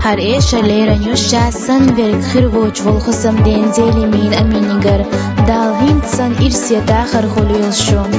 Har lera nyusha san verk khirvoch vol khosam den zeli min aminigar dal hint san irsia dakhar khulil shum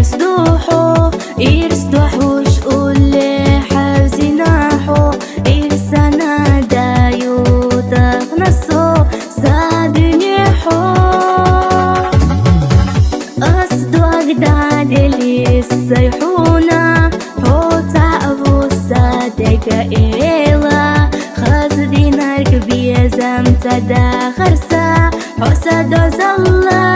يصدوحو يرصدوحوش قولي حزناحو يرسانا دايو تغنصو صادنيحو قصدو أقداد اللي يصيحونا حو تعبو صادق إيلا خازدين هركبية زمتا دا خرسا حسدو زلا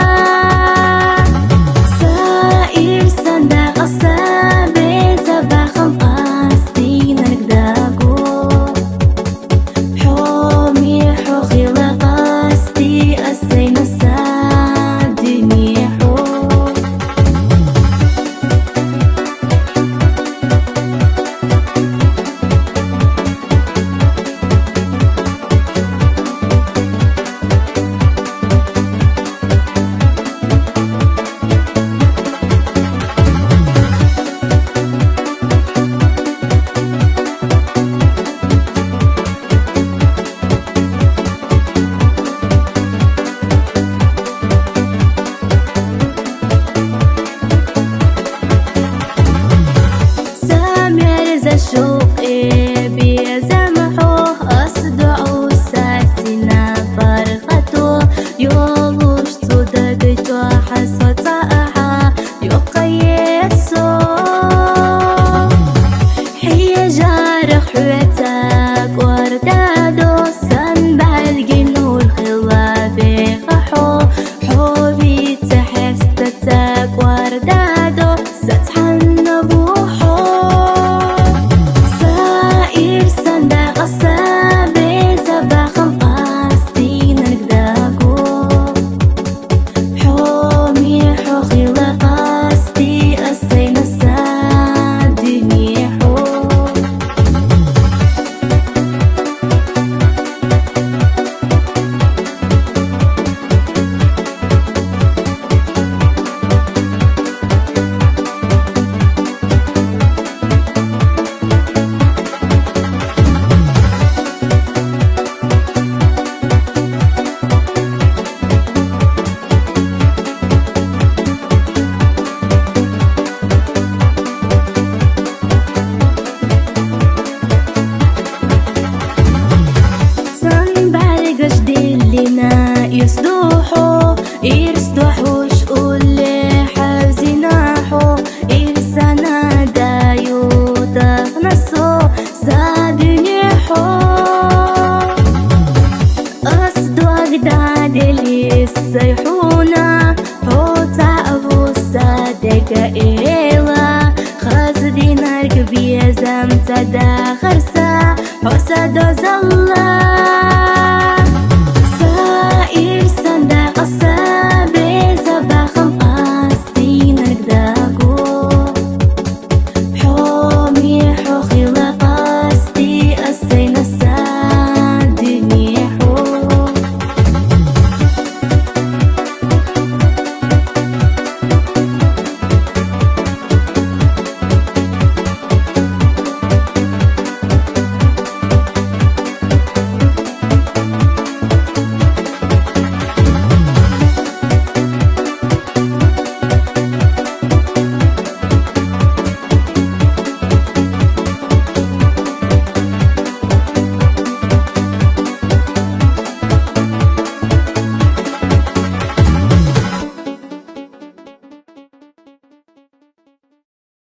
شوقي بيزمحوه أصدعو ساسنا فرقته يولوش صدقتو حسوة صاحة يقيسو حي جارح حوتك وردادو سنبع الجنور خلافي خحو حوبي تحستتك وردادو ستحن بوحو يصدوحو يرصدوحوش قولي حزناحو يرسانا دايو تغنصو صادنيحو قصدو أقداد اللي يصيحونا حو تعبو صادق إيلا خازدين هركبية زمتا دا خرسا حسدو زلا